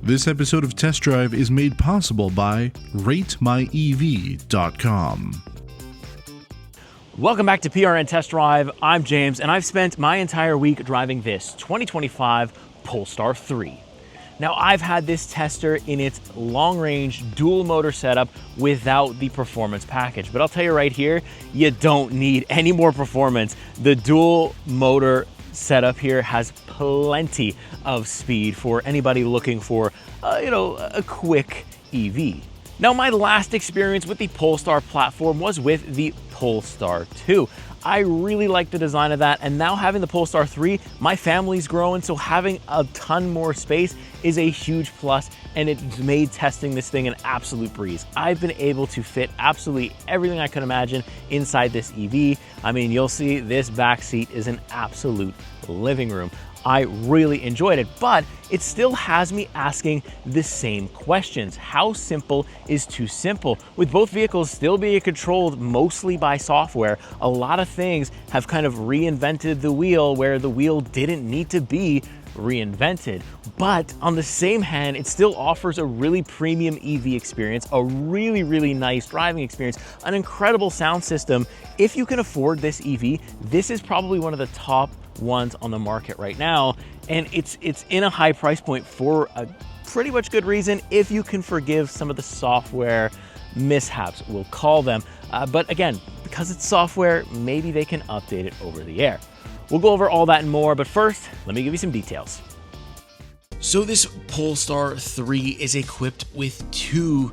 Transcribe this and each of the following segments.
This episode of Test Drive is made possible by RateMyEV.com. Welcome back to PRN Test Drive. I'm James, and I've spent my entire week driving this 2025 Polestar 3. Now, I've had this tester in its long-range dual motor setup without the performance package, but I'll tell you right here, you don't need any more performance. The dual motor setup here has plenty of speed for anybody looking for, a quick EV. Now, my last experience with the Polestar platform was with the Polestar 2. I really like the design of that, and now having the Polestar 3, my family's growing, so having a ton more space is a huge plus, and it's made testing this thing an absolute breeze. I've been able to fit absolutely everything I could imagine inside this EV. I mean, you'll see this back seat is an absolute living room. I really enjoyed it, but it still has me asking the same questions. How simple is too simple? With both vehicles still being controlled mostly by software, a lot of things have kind of reinvented the wheel where the wheel didn't need to be reinvented. But on the same hand, it still offers a really premium EV experience, a really, really nice driving experience, an incredible sound system. If you can afford this EV, this is probably one of the top ones on the market right now, and it's in a high price point for a pretty much good reason if you can forgive some of the software mishaps, we'll call them. But again, because it's software, maybe they can update it over the air. We'll go over all that and more, but first, let me give you some details. So this Polestar 3 is equipped with two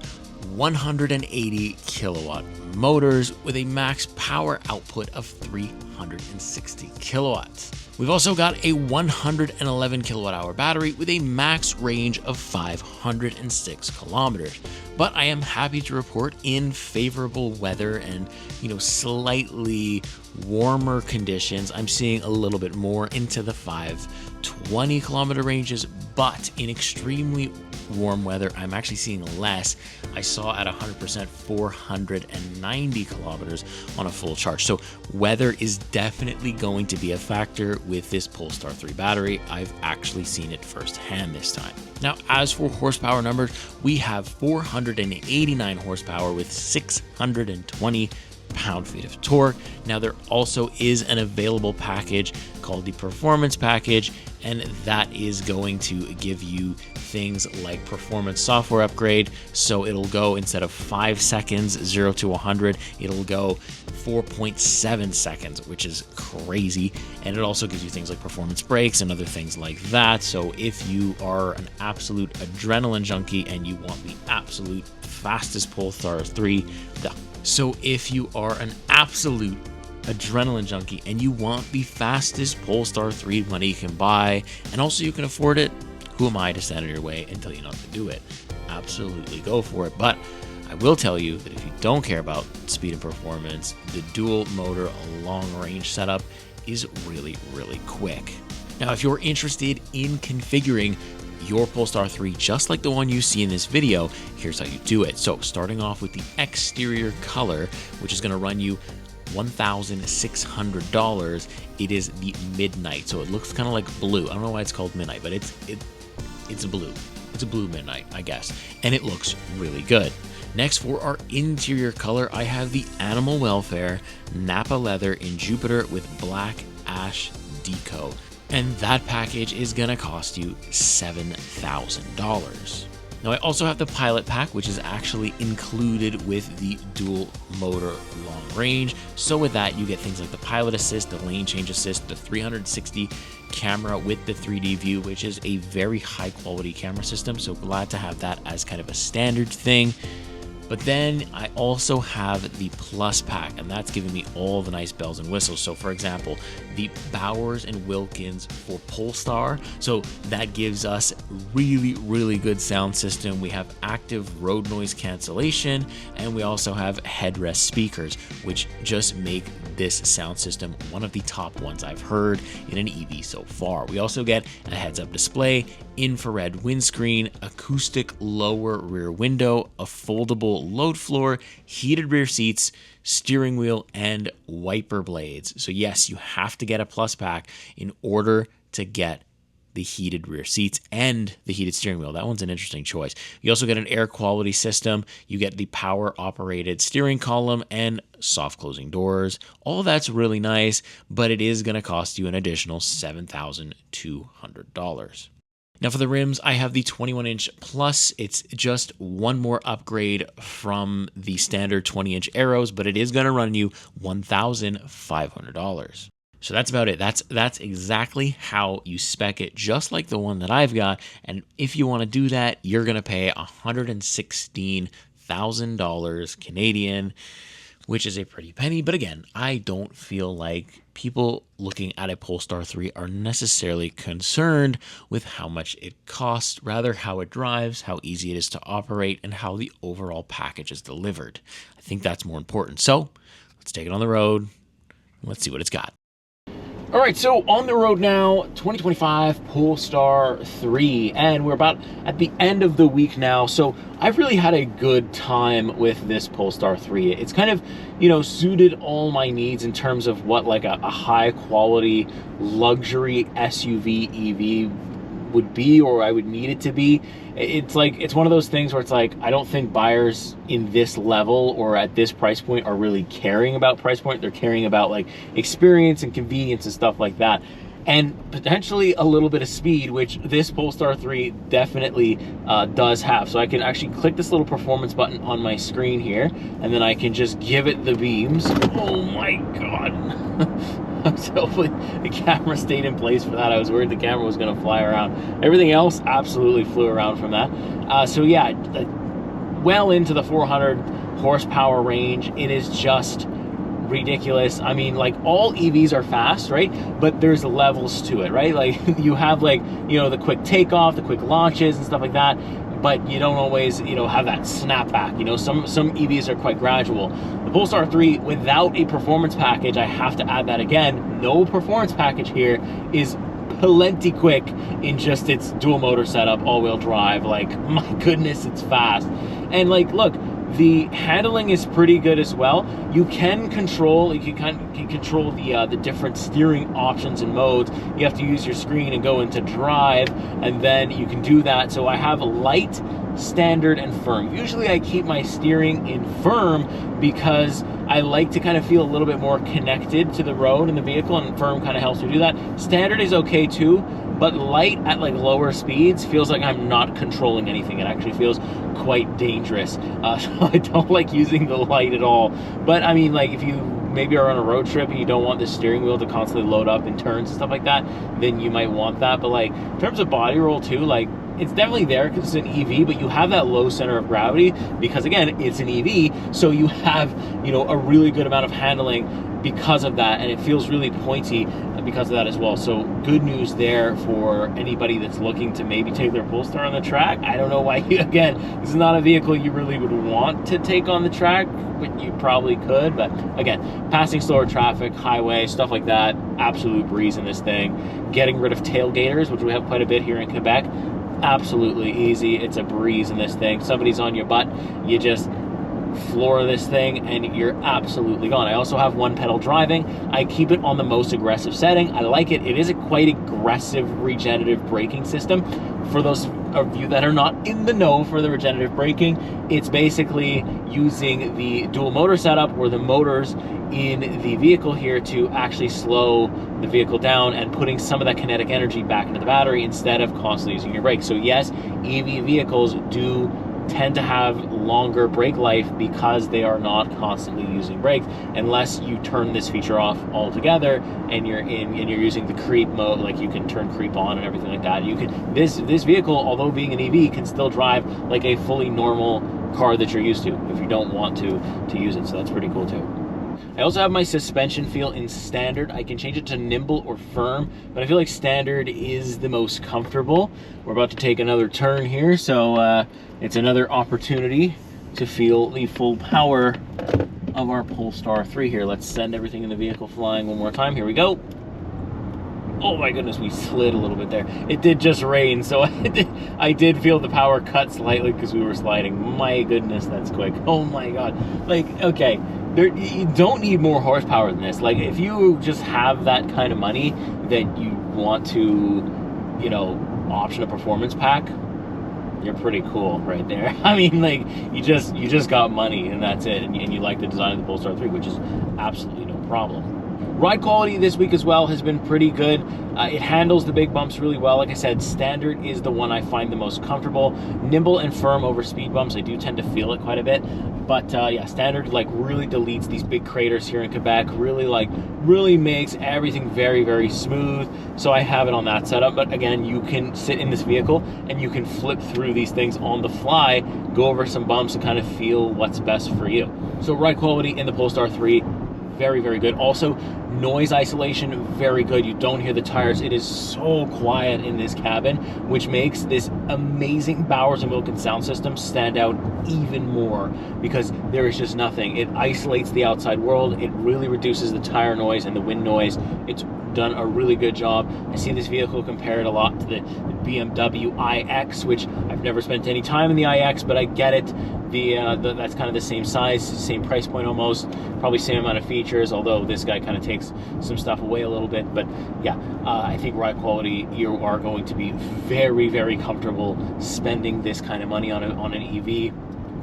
180 kilowatt motors with a max power output of 360 kilowatts. We've also got a 111 kilowatt hour battery with a max range of 506 kilometers. But I am happy to report in favorable weather and, slightly warmer conditions, I'm seeing a little bit more into the 520 kilometer ranges, but in extremely warm weather, I'm actually seeing less. I saw at 100% 490 kilometers on a full charge. So weather is definitely going to be a factor with this Polestar 3 battery. I've actually seen it firsthand this time. Now, as for horsepower numbers, we have 489 horsepower with 620 pound-feet of torque. Now, there also is an available package called the Performance Package, and that is going to give you things like performance software upgrade. So it'll go, instead of 5 seconds, 0 to 100, it'll go 4.7 seconds, which is crazy. And it also gives you things like performance brakes and other things like that. So if you are an absolute adrenaline junkie and you want the absolute fastest Polestar 3, So if you are an absolute adrenaline junkie and you want the fastest Polestar 3 money you can buy, and also you can afford it, who am I to stand in your way and tell you not to do it? Absolutely go for it. But I will tell you that if you don't care about speed and performance, the dual motor long range setup is really, really quick. Now, if you're interested in configuring your Polestar 3 just like the one you see in this video, here's how you do it. So starting off with the exterior color, which is going to run you $1,600. It is the midnight, so it looks kind of like blue. I don't know why it's called midnight, but it's blue. It's a blue midnight, I guess, and it looks really good. Next, for our interior color, I have the animal welfare Napa leather in Jupiter with black ash deco. And that package is gonna cost you $7,000. Now, I also have the Pilot Pack, which is actually included with the dual motor long range. So with that, you get things like the Pilot Assist, the Lane Change Assist, the 360 camera with the 3D view, which is a very high quality camera system. So glad to have that as kind of a standard thing. But then I also have the Plus Pack, and that's giving me all the nice bells and whistles. So for example, the Bowers and Wilkins for Polestar. So that gives us really, really good sound system. We have active road noise cancellation, and we also have headrest speakers, which just make this sound system one of the top ones I've heard in an EV so far. We also get a heads-up display, infrared windscreen, acoustic lower rear window, a foldable load floor, heated rear seats, steering wheel, and wiper blades. So yes, you have to get a Plus Pack in order to get the heated rear seats and the heated steering wheel. That one's an interesting choice. You also get an air quality system. You get the power operated steering column and soft closing doors. All that's really nice, but it is going to cost you an additional $7,200. Now for the rims, I have the 21-inch Plus. It's just one more upgrade from the standard 20-inch Aeros, but it is going to run you $1,500. So that's about it. That's exactly how you spec it, just like the one that I've got. And if you want to do that, you're going to pay $116,000 Canadian, which is a pretty penny. But again, I don't feel like people looking at a Polestar 3 are necessarily concerned with how much it costs, rather how it drives, how easy it is to operate, and how the overall package is delivered. I think that's more important. So let's take it on the road. Let's see what it's got. All right, so on the road now, 2025 Polestar 3, and we're about at the end of the week now, so I've really had a good time with this Polestar 3. It's kind of, suited all my needs in terms of what like a high quality luxury SUV EV would be, or I would need it to be. It's one of those things where it's like, I don't think buyers in this level or at this price point are really caring about price point. They're caring about like experience and convenience and stuff like that, and potentially a little bit of speed, which this Polestar 3 definitely does have. So I can actually click this little performance button on my screen here, and then I can just give it the beams. Oh my God. So hopefully the camera stayed in place for that. I was worried the camera was going to fly around. Everything else absolutely flew around from that. So yeah, well into the 400 horsepower range. It is just ridiculous. I mean, like, all EVs are fast, right? But there's levels to it, right? Like, you have like, the quick takeoff, the quick launches and stuff like that, but you don't always, have that snapback. Some EVs are quite gradual. The Polestar 3, without a performance package, I have to add that again, no performance package here, is plenty quick in just its dual motor setup, all-wheel drive. Like, my goodness, it's fast. And like, look, the handling is pretty good as well. You can control the different steering options and modes. You have to use your screen and go into drive, and then you can do that. So I have light, standard, and firm. Usually I keep my steering in firm because I like to kind of feel a little bit more connected to the road and the vehicle, and firm kind of helps me do that. Standard is okay too, but light at like lower speeds feels like I'm not controlling anything. It actually feels quite dangerous. So I don't like using the light at all. But I mean, like, if you maybe are on a road trip and you don't want the steering wheel to constantly load up in turns and stuff like that, then you might want that. But like, in terms of body roll too, like, it's definitely there because it's an EV, but you have that low center of gravity because, again, it's an EV. So you have, a really good amount of handling because of that, and it feels really pointy because of that as well. So good news there for anybody that's looking to maybe take their Polestar on the track. I don't know why again, this is not a vehicle you really would want to take on the track, but you probably could. But again, passing slower traffic, highway, stuff like that, absolute breeze in this thing. Getting rid of tailgaters, which we have quite a bit here in Quebec, absolutely easy. It's a breeze in this thing. Somebody's on your butt, you just floor this thing and you're absolutely gone. I also have one pedal driving. I keep it on the most aggressive setting. I like it. It is a quite aggressive regenerative braking system. For those of you that are not in the know for the regenerative braking, it's basically using the dual motor setup or the motors in the vehicle here to actually slow the vehicle down and putting some of that kinetic energy back into the battery instead of constantly using your brakes. So yes, EV vehicles do tend to have longer brake life because they are not constantly using brakes, unless you turn this feature off altogether and you're using the creep mode. Like, you can turn creep on and everything like that. You can this vehicle, although being an EV, can still drive like a fully normal car that you're used to if you don't want to use it. So that's pretty cool too. I also have my suspension feel in standard. I can change it to nimble or firm, but I feel like standard is the most comfortable. We're about to take another turn here, so it's another opportunity to feel the full power of our Polestar 3 here. Let's send everything in the vehicle flying one more time. Here we go. Oh my goodness, we slid a little bit there. It did just rain, so I did feel the power cut slightly because we were sliding. My goodness, that's quick. Oh my God. Like, okay. You don't need more horsepower than this. Like, if you just have that kind of money that you want to you know, optional performance pack, you're pretty cool right there. I mean, like, you just got money and that's it, and you like the design of the Polestar 3, which is absolutely no problem. Ride quality this week as well has been pretty good. It handles the big bumps really well. Like I said, standard is the one I find the most comfortable. Nimble and firm over speed bumps. I do tend to feel it quite a bit. But yeah, standard like really deletes these big craters here in Quebec. Really makes everything very, very smooth. So I have it on that setup. But again, you can sit in this vehicle and you can flip through these things on the fly, go over some bumps and kind of feel what's best for you. So ride quality in the Polestar 3, very, very good. Also, noise isolation, very good. You don't hear the tires. It is so quiet in this cabin, which makes this amazing Bowers & Wilkins sound system stand out even more because there is just nothing. It isolates the outside world. It really reduces the tire noise and the wind noise. It's done a really good job. I see this vehicle compared a lot to the BMW iX, which I've never spent any time in the iX, but I get it. That's kind of the same size, same price point almost, probably same amount of features, although this guy kind of takes some stuff away a little bit. But yeah, I think ride quality, you are going to be very, very comfortable spending this kind of money on an EV.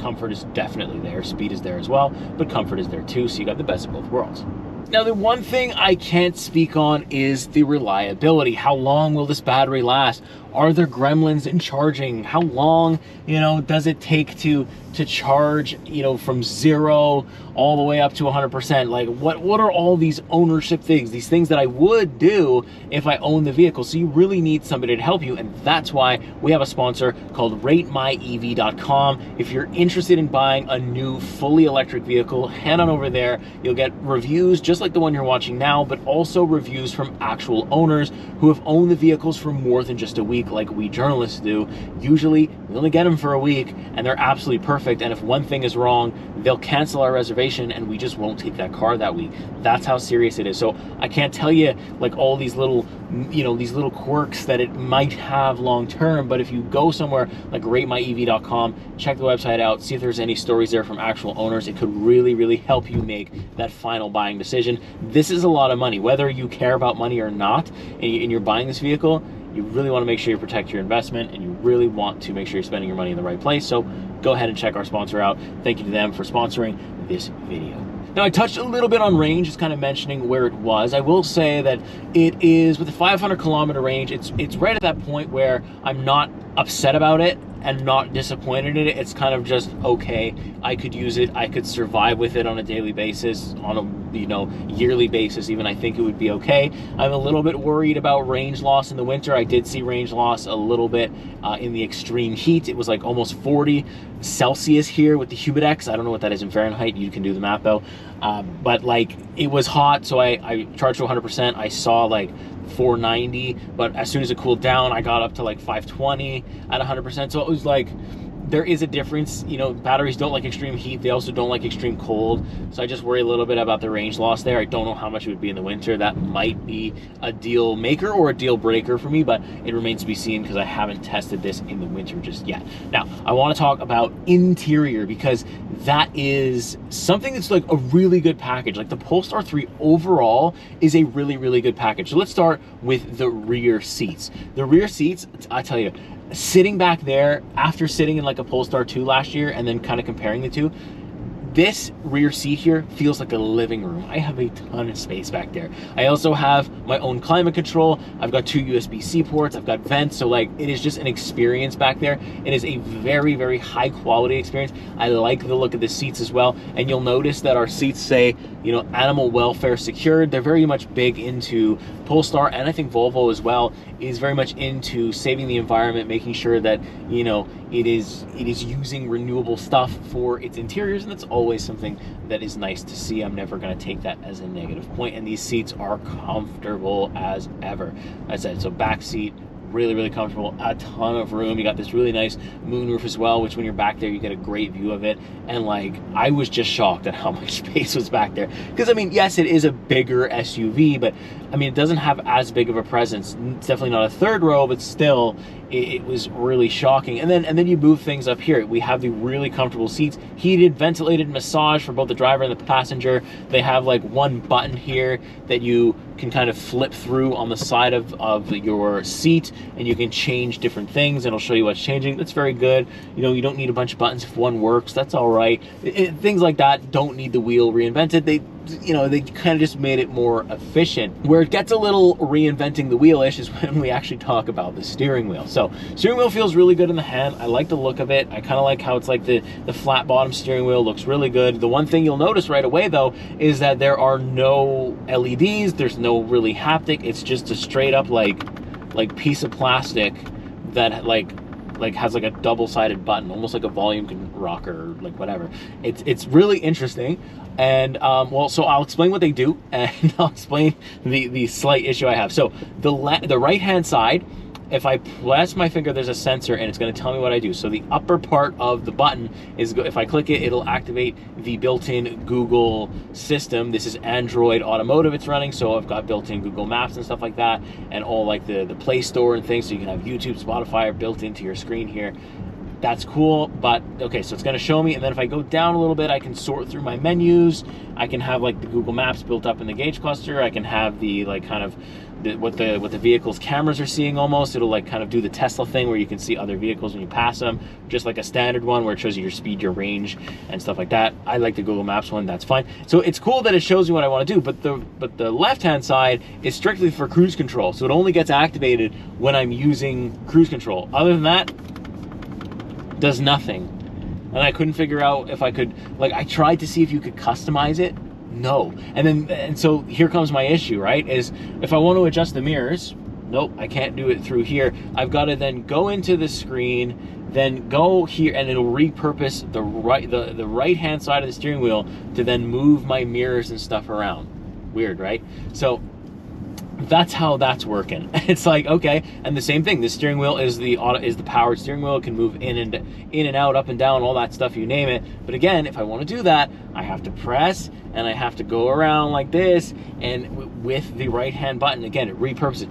Comfort is definitely there, speed is there as well, but comfort is there too, so you got the best of both worlds. Now, the one thing I can't speak on is the reliability. How long will this battery last? Are there gremlins in charging? How long, does it take to charge, from 0 all the way up to 100%? Like, what are all these ownership things? These things that I would do if I own the vehicle. So you really need somebody to help you, and that's why we have a sponsor called RateMyEV.com. If you're interested in buying a new fully electric vehicle, head on over there. You'll get reviews just like the one you're watching now, but also reviews from actual owners who have owned the vehicles for more than just a week, like we journalists do. Usually we only get them for a week and they're absolutely perfect, and if one thing is wrong, they'll cancel our reservation and we just won't take that car that week. That's how serious it is. So I can't tell you like all these little these little quirks that it might have long term, but if you go somewhere like RateMyEV.com, check the website out, see if there's any stories there from actual owners. It could really help you make that final buying decision. This is a lot of money. Whether you care about money or not, and you're buying this vehicle, you really want to make sure you protect your investment, and you really want to make sure you're spending your money in the right place. So go ahead and check our sponsor out. Thank you to them for sponsoring this video. Now, I touched a little bit on range, just kind of mentioning where it was. I will say that it is, with a 500 kilometer range, it's right at that point where I'm not upset about it and not disappointed in it. It's kind of just okay. I could use it. I could survive with it on a daily basis, on a yearly basis even. I think it would be okay. I'm a little bit worried about range loss in the winter. I did see range loss a little bit in the extreme heat. It was like almost 40 Celsius here with the Humidex. I don't know what that is in Fahrenheit. You can do the math though. But like, it was hot, so I charged to 100%. I saw like 490, but as soon as it cooled down, I got up to like 520 at 100%. So it was like, there is a difference. Batteries don't like extreme heat. They also don't like extreme cold. So I just worry a little bit about the range loss there. I don't know how much it would be in the winter. That might be a deal maker or a deal breaker for me, but it remains to be seen because I haven't tested this in the winter just yet. Now, I want to talk about interior, because that is something that's like a really good package. Like, the Polestar 3 overall is a really good package. So let's start with the rear seats. The rear seats, I tell you, sitting back there after sitting in like a Polestar 2 last year and then kind of comparing the two, this rear seat here feels like a living room. I have a ton of space back there. I also have my own climate control. I've got 2 USB-C ports. I've got vents. So like, it is just an experience back there. It is a very high quality experience. I like the look of the seats as well. And you'll notice that our seats say, animal welfare secured. They're very much big into Polestar, and I think Volvo as well is very much into saving the environment, making sure that it is using renewable stuff for its interiors, and that's always something that is nice to see. I'm never going to take that as a negative point, and these seats are comfortable as ever. I said, so back seat, really comfortable, a ton of room. You got this really nice moonroof as well, which when you're back there, you get a great view of it. And like, I was just shocked at how much space was back there. Because I mean, yes, it is a bigger SUV, but I mean, it doesn't have as big of a presence. It's definitely not a third row, but still, it was really shocking. And then you move things up here. We have the really comfortable seats, heated, ventilated massage for both the driver and the passenger. They have like one button here that you can kind of flip through on the side of your seat, and you can change different things, and it'll show you what's changing. That's very good. You know, you don't need a bunch of buttons. If one works, that's all right. Things like that don't need the wheel reinvented. They kind of just made it more efficient. Where it gets a little reinventing the wheel-ish is when we actually talk about the steering wheel. So steering wheel feels really good in the hand. I like the look of it. I kind of like how it's like the flat bottom steering wheel looks really good. The one thing you'll notice right away though is that there are no LEDs. There's no really haptic. It's just a straight up like piece of plastic that like has like a double-sided button, almost like a volume rocker or like whatever. It's really interesting. And well, so I'll explain what they do, and I'll explain the slight issue I have. So the right hand side, if I press my finger, there's a sensor and it's going to tell me what I do. So the upper part of the button is, if I click it, it'll activate the built-in Google system. This is Android Automotive it's running, so I've got built-in Google Maps and stuff like that, and all like the Play Store and things, so you can have YouTube, Spotify built into your screen here. That's cool, but okay, so it's gonna show me, and then if I go down a little bit, I can sort through my menus. I can have like the Google Maps built up in the gauge cluster. I can have the like kind of what the vehicle's cameras are seeing almost. It'll like kind of do the Tesla thing where you can see other vehicles when you pass them, just like a standard one where it shows you your speed, your range, and stuff like that. I like the Google Maps one, that's fine. So it's cool that it shows me what I want to do, but the left-hand side is strictly for cruise control, so it only gets activated when I'm using cruise control. Other than that, does nothing. And I couldn't figure out if I could, like, I tried to see if you could customize it. No. And so here comes my issue, right? Is if I want to adjust the mirrors, nope, I can't do it through here. I've got to then go into the screen, then go here, and it'll repurpose the right hand side of the steering wheel to then move my mirrors and stuff around. Weird, right? So that's how that's working. It's like, okay, and the same thing, the steering wheel is the powered steering wheel. It can move in and out, up and down, all that stuff, you name it. But again, if I want to do that, I have to press and I have to go around like this, and with the right hand button, again, it repurposes.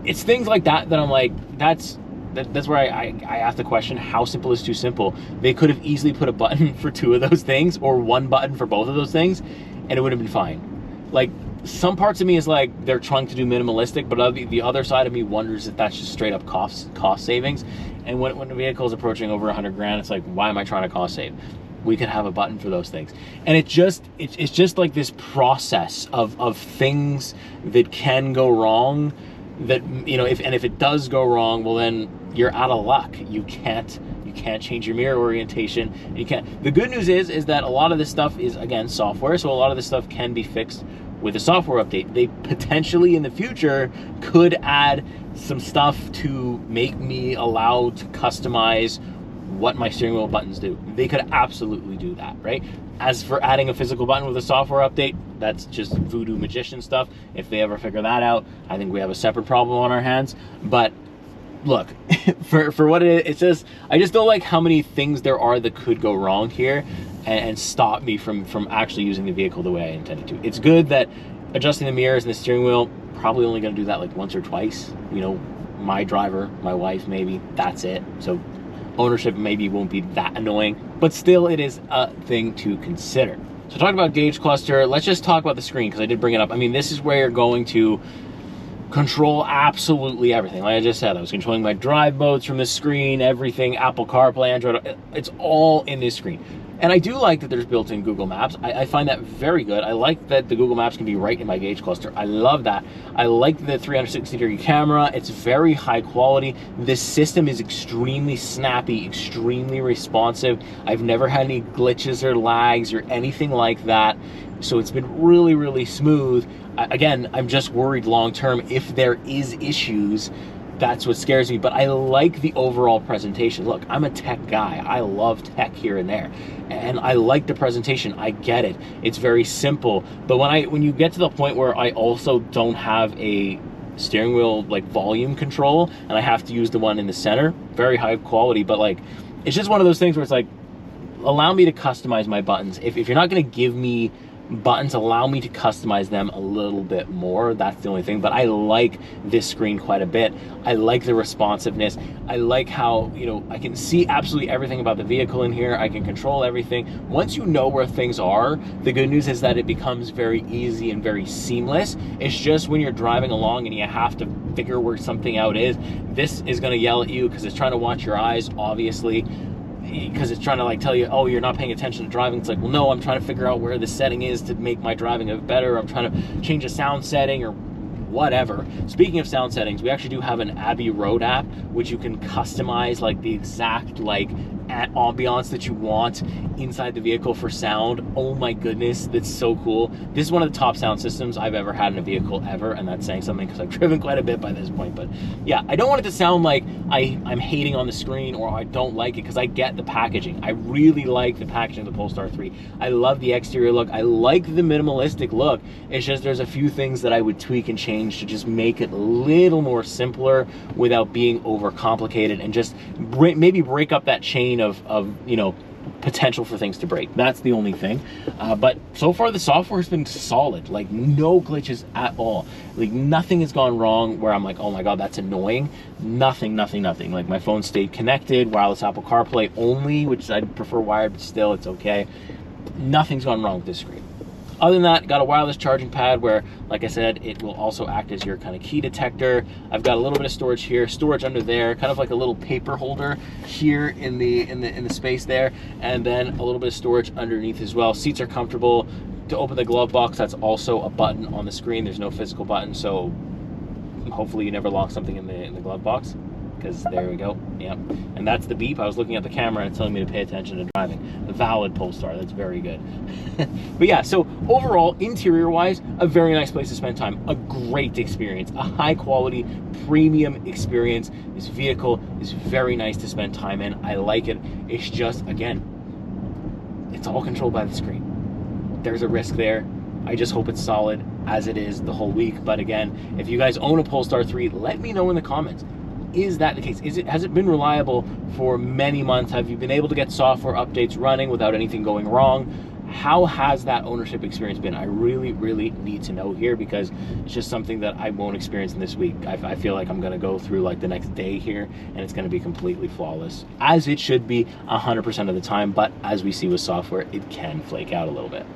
It's things like that that I'm like, that's where I ask the question, how simple is too simple? They could have easily put a button for two of those things, or one button for both of those things, and it would have been fine. Like, some parts of me is like, they're trying to do minimalistic, but the other side of me wonders if that's just straight up cost savings. And when the vehicle is approaching over 100 grand, it's like, why am I trying to cost save? We could have a button for those things. And it's just like this process of things that can go wrong, that, you know, if it does go wrong, well, then you're out of luck. You can't change your mirror orientation. You can't. The good news is that a lot of this stuff is, again, software, so a lot of this stuff can be fixed with a software update. They potentially in the future could add some stuff to make me allowed to customize what my steering wheel buttons do. They could absolutely do that, right? As for adding a physical button with a software update, that's just voodoo magician stuff. If they ever figure that out, I think we have a separate problem on our hands. But look, for what it is, it's just, I just don't like how many things there are that could go wrong here and stop me from actually using the vehicle the way I intended to. It's good that adjusting the mirrors and the steering wheel, probably only going to do that like once or twice. You know, my driver, my wife, maybe, that's it. So ownership maybe won't be that annoying, but still it is a thing to consider. So talking about gauge cluster, let's just talk about the screen, because I did bring it up. I mean, this is where you're going to control absolutely everything. Like I just said, I was controlling my drive modes from the screen, everything, Apple CarPlay, Android, it's all in this screen. And I do like that there's built-in Google Maps. I find that very good. I like that the Google Maps can be right in my gauge cluster. I love that. I like the 360-degree camera. It's very high quality. This system is extremely snappy, extremely responsive. I've never had any glitches or lags or anything like that. So it's been really, really smooth. Again, I'm just worried long-term if there is issues. That's what scares me, but I like the overall presentation. Look, I'm a tech guy. I love tech here and there, and I like the presentation. I get it. It's very simple, but when you get to the point where I also don't have a steering wheel like volume control, and I have to use the one in the center, very high quality, but like, it's just one of those things where it's like, allow me to customize my buttons. If you're not going to give me buttons allow me to customize them a little bit more. That's the only thing, but I like this screen quite a bit. I like the responsiveness. I like how, you know, I can see absolutely everything about the vehicle in here. I can control everything. Once you know where things are, the good news is that it becomes very easy and very seamless. It's just when you're driving along and you have to figure where something out is, this is going to yell at you because it's trying to watch your eyes, obviously, because it's trying to like tell you, oh, you're not paying attention to driving. It's like, well, no, I'm trying to figure out where the setting is to make my driving better. I'm trying to change a sound setting or whatever. Speaking of sound settings, we actually do have an AWD app, which you can customize like the exact like ambiance that you want inside the vehicle for sound. Oh my goodness, that's so cool. This is one of the top sound systems I've ever had in a vehicle ever, and that's saying something because I've driven quite a bit by this point. But yeah, I don't want it to sound like I'm hating on the screen or I don't like it, because I get the packaging. I really like the packaging of the Polestar 3. I love the exterior look. I like the minimalistic look. It's just there's a few things that I would tweak and change to just make it a little more simpler without being overcomplicated, and just maybe break up that chain of you know, potential for things to break. That's the only thing. But so far the software has been solid, like no glitches at all. Like nothing has gone wrong where I'm like, oh my God, that's annoying. Nothing. Like my phone stayed connected, wireless Apple CarPlay only, which I'd prefer wired, but still it's okay. Nothing's gone wrong with this screen. Other than that, got a wireless charging pad where, like I said, it will also act as your kind of key detector. I've got a little bit of storage here, storage under there, kind of like a little paper holder here in the space there, and then a little bit of storage underneath as well. Seats are comfortable. To open the glove box, that's also a button on the screen. There's no physical button, so hopefully you never lock something in the glove box, because there we go. Yep. And that's the beep. I was looking at the camera and it's telling me to pay attention to driving. A valid Polestar. That's very good. But yeah, so overall, interior wise, a very nice place to spend time. A great experience. A high quality, premium experience. This vehicle is very nice to spend time in. I like it. It's just, again, it's all controlled by the screen. There's a risk there. I just hope it's solid as it is the whole week. But again, if you guys own a Polestar 3, let me know in the comments. Is that the case? Has it been reliable for many months? Have you been able to get software updates running without anything going wrong? How has that ownership experience been? I really need to know here, because it's just something that I won't experience in this week. I feel like I'm gonna go through like the next day here and it's gonna be completely flawless, as it should be 100% of the time. But as we see with software, it can flake out a little bit.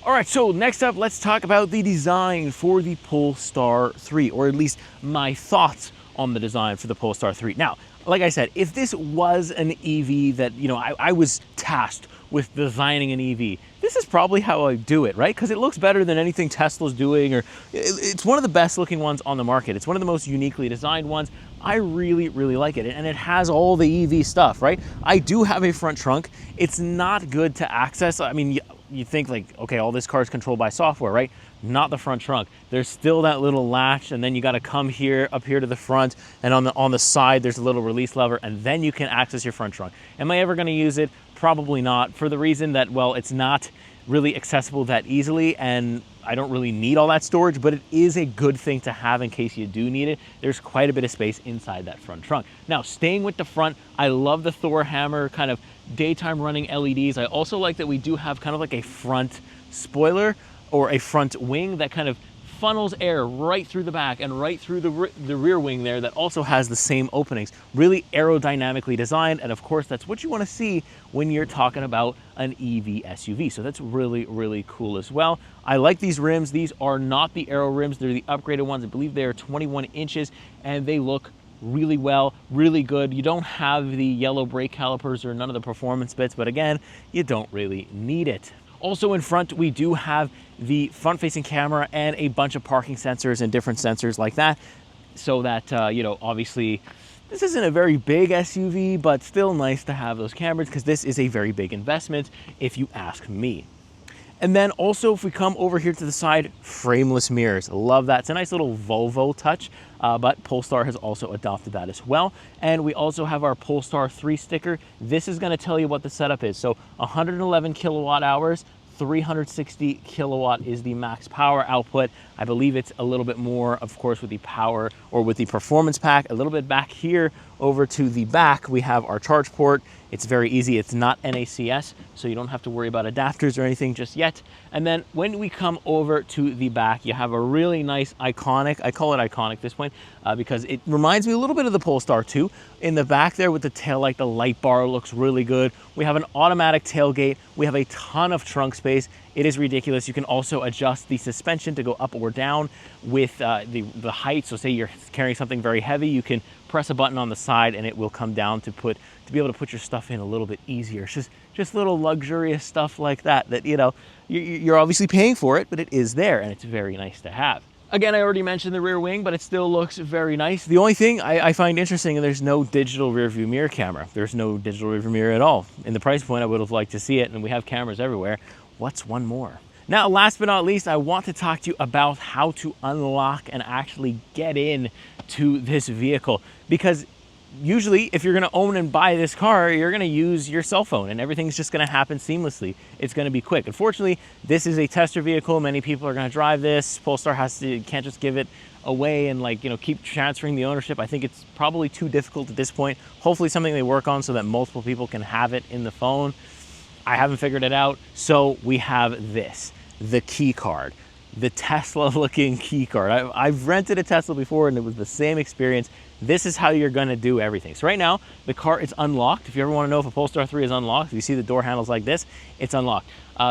All right, so next up, let's talk about the design for the Polestar 3, or at least my thoughts on the design for the Polestar 3. Now, like I said, if this was an EV that, you know, I was tasked with designing an EV, this is probably how I do it, right? Because it looks better than anything Tesla's doing, or it's one of the best looking ones on the market. It's one of the most uniquely designed ones. I really like it, and it has all the EV stuff, right? I do have a front trunk. It's not good to access. I mean, you think like, okay, all this car is controlled by software, right? Not the front trunk. There's still that little latch, and then you got to come here, up here to the front, and on the side there's a little release lever, and then you can access your front trunk. Am I ever going to use it? Probably not, for the reason that, well, it's not really accessible that easily, and I don't really need all that storage, but it is a good thing to have in case you do need it. There's quite a bit of space inside that front trunk. Now, staying with the front, I love the Thor hammer kind of daytime running LEDs. I also like that we do have kind of like a front spoiler or a front wing that kind of funnels air right through the back and right through the rear wing there, that also has the same openings. Really aerodynamically designed, and of course that's what you want to see when you're talking about an EV SUV. So that's really cool as well. I like these rims. These are not the aero rims, they're the upgraded ones. I believe they are 21 inches and they look really well, really good. You don't have the yellow brake calipers or none of the performance bits, but again, you don't really need it. Also in front, we do have the front-facing camera and a bunch of parking sensors and different sensors like that, so that, you know, obviously this isn't a very big SUV, but still nice to have those cameras, because this is a very big investment if you ask me. And then also, if we come over here to the side, frameless mirrors. Love that. It's a nice little Volvo touch, but Polestar has also adopted that as well. And we also have our Polestar 3 sticker. This is going to tell you what the setup is. So 111 kilowatt hours, 360 kilowatt is the max power output. I believe it's a little bit more, of course, with the power or with the performance pack, a little bit back here over to the back, we have our charge port. It's very easy. It's not NACS, so you don't have to worry about adapters or anything just yet. And then when we come over to the back, you have a really nice iconic, I call it iconic at this point, because it reminds me a little bit of the Polestar 2. In the back there with the taillight, the light bar looks really good. We have an automatic tailgate. We have a ton of trunk space. It is ridiculous. You can also adjust the suspension to go up or down with the height. So say you're carrying something very heavy, you can press a button on the side and it will come down to be able to put your stuff in a little bit easier. It's just little luxurious stuff like that, you know, you're obviously paying for it, but it is there and it's very nice to have. Again, I already mentioned the rear wing, but it still looks very nice. The only thing I find interesting, there's no digital rear view mirror camera. There's no digital rear view mirror at all. In the price point, I would have liked to see it, and we have cameras everywhere. What's one more? Now, last but not least, I want to talk to you about how to unlock and actually get in to this vehicle, because usually if you're going to own and buy this car, you're going to use your cell phone and everything's just going to happen seamlessly. It's going to be quick. Unfortunately, this is a tester vehicle. Many people are going to drive this. Polestar can't just give it away and, like, you know, keep transferring the ownership. I think it's probably too difficult at this point. Hopefully something they work on so that multiple people can have it in the phone. I haven't figured it out. So we have this, the key card. The Tesla looking key card. I've rented a Tesla before and it was the same experience. This is how you're gonna do everything. So right now, the car is unlocked. If you ever wanna know if a Polestar 3 is unlocked, if you see the door handles like this, it's unlocked.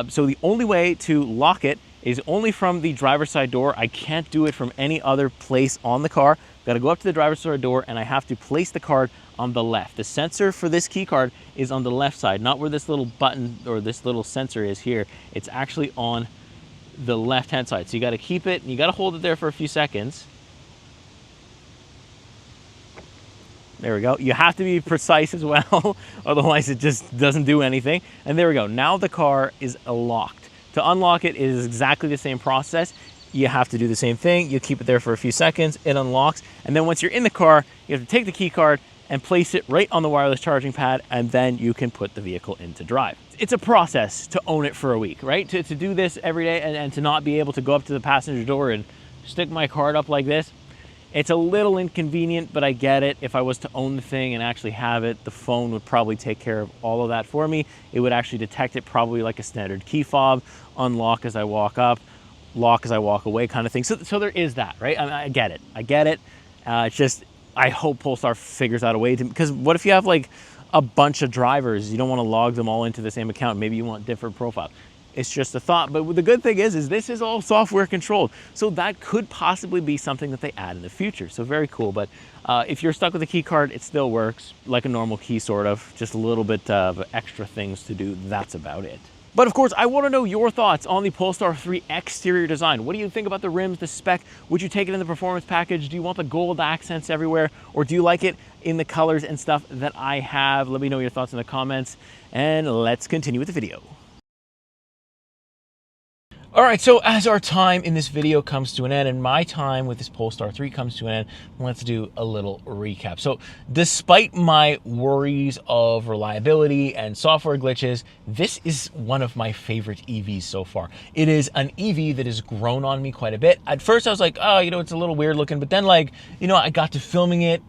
So the only way to lock it is only from the driver's side door. I can't do it from any other place on the car. Gotta go up to the driver's side door and I have to place the card on the left. The sensor for this key card is on the left side, not where this little button or this little sensor is here. It's actually on the left-hand side. So you got to keep it, and you got to hold it there for a few seconds. There we go. You have to be precise as well, otherwise it just doesn't do anything. And there we go. Now the car is locked. To unlock it is exactly the same process. You have to do the same thing. You keep it there for a few seconds, it unlocks, and then once you're in the car, you have to take the key card and place it right on the wireless charging pad, and then you can put the vehicle into drive. It's a process to own it for a week, right? To do this every day and to not be able to go up to the passenger door and stick my card up like this. It's a little inconvenient, but I get it. If I was to own the thing and actually have it, the phone would probably take care of all of that for me. It would actually detect it probably like a standard key fob, unlock as I walk up, lock as I walk away kind of thing. So there is that, right? I get it. I get it. It's just, I hope Polestar figures out a way to, because what if you have like a bunch of drivers, you don't want to log them all into the same account. Maybe you want different profiles. It's just a thought. But the good thing is this is all software controlled. So that could possibly be something that they add in the future. So very cool. But if you're stuck with a key card, it still works like a normal key, sort of. Just a little bit of extra things to do. That's about it. But of course, I want to know your thoughts on the Polestar 3 exterior design. What do you think about the rims, the spec? Would you take it in the performance package? Do you want the gold accents everywhere? Or do you like it in the colors and stuff that I have? Let me know your thoughts in the comments, and let's continue with the video. All right, so as our time in this video comes to an end and my time with this Polestar 3 comes to an end, let's do a little recap. So despite my worries of reliability and software glitches, this is one of my favorite EVs so far. It is an EV that has grown on me quite a bit. At first I was like, oh, you know, it's a little weird looking, but then, like, you know, I got to filming it.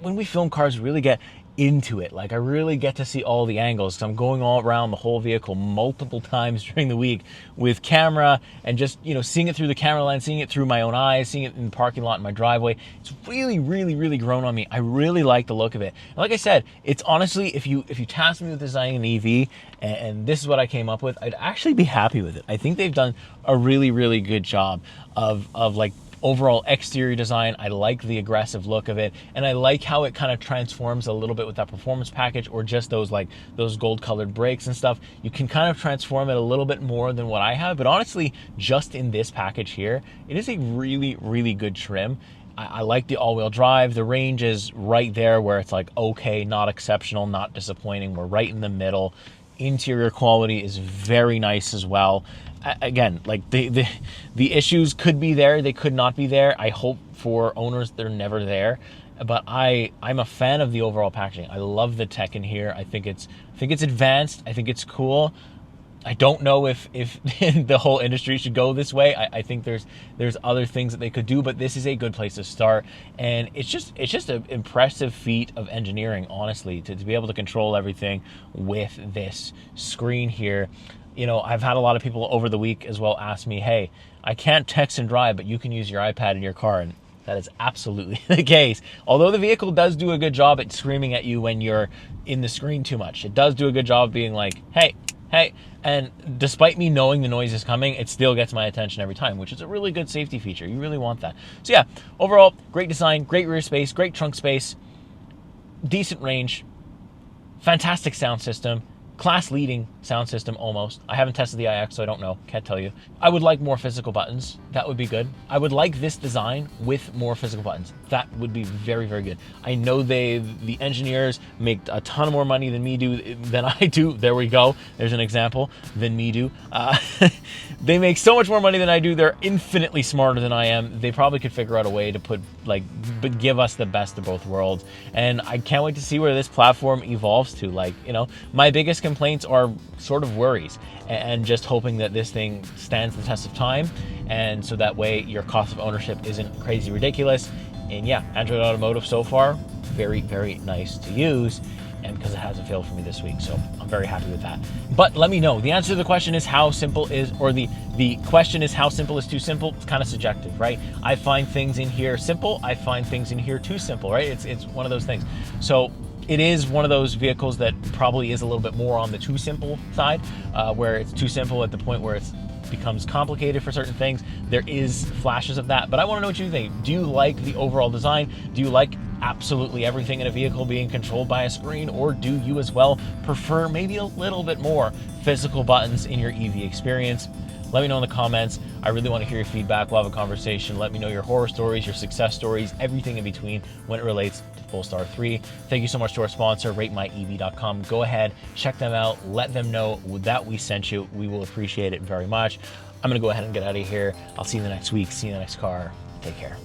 When we film cars, we really get into it. Like, I really get to see all the angles. So I'm going all around the whole vehicle multiple times during the week with camera and just, you know, seeing it through the camera lens, seeing it through my own eyes, seeing it in the parking lot in my driveway. It's really, really, really grown on me. I really like the look of it. And like I said, it's honestly, if you tasked me with designing an EV and this is what I came up with, I'd actually be happy with it. I think they've done a really, really good job of like overall exterior design. I like the aggressive look of it, and I like how it kind of transforms a little bit with that performance package, or just those gold colored brakes and stuff. You can kind of transform it a little bit more than what I have, but honestly, just in this package here, it is a really, really good trim. I like the all-wheel drive. The range is right there where it's like, okay, not exceptional, not disappointing. We're right in the middle. Interior quality is very nice as well. Again, like the issues could be there, they could not be there. I hope for owners they're never there. But I'm a fan of the overall packaging. I love the tech in here. I think it's advanced. I think it's cool. I don't know if the whole industry should go this way. I think there's other things that they could do, but this is a good place to start. And it's just an impressive feat of engineering, honestly, to be able to control everything with this screen here. You know, I've had a lot of people over the week as well ask me, hey, I can't text and drive, but you can use your iPad in your car. And that is absolutely the case. Although the vehicle does do a good job at screaming at you when you're in the screen too much. It does do a good job of being like, hey. And despite me knowing the noise is coming, it still gets my attention every time, which is a really good safety feature. You really want that. So yeah, overall, great design, great rear space, great trunk space, decent range, fantastic sound system, class-leading sound system almost. I haven't tested the iX, so I don't know. Can't tell you. I would like more physical buttons. That would be good. I would like this design with more physical buttons. That would be very, very good. I know the engineers make a ton more money than I do. There we go. There's an example. Than me do. They make so much more money than I do. They're infinitely smarter than I am. They probably could figure out a way to but give us the best of both worlds. And I can't wait to see where this platform evolves to. Like, you know, my biggest complaints are sort of worries, and just hoping that this thing stands the test of time, and so that way your cost of ownership isn't crazy ridiculous. And yeah, Android Automotive so far, very, very nice to use, and because it hasn't failed for me this week, so I'm very happy with that. But let me know. The answer to the question is how simple is, or the question is how simple is too simple. It's kind of subjective, right? I find things in here simple. I find things in here too simple, right? It's one of those things. So it is one of those vehicles that probably is a little bit more on the too simple side, where it's too simple at the point where it becomes complicated for certain things. There is flashes of that, but I want to know what you think. Do you like the overall design? Do you like absolutely everything in a vehicle being controlled by a screen, or do you as well prefer maybe a little bit more physical buttons in your EV experience? Let me know in the comments. I really want to hear your feedback. We'll have a conversation. Let me know your horror stories, your success stories, everything in between when it relates to Polestar 3. Thank you so much to our sponsor, RateMyEV.com. Go ahead, check them out. Let them know that we sent you. We will appreciate it very much. I'm going to go ahead and get out of here. I'll see you in the next week. See you in the next car. Take care.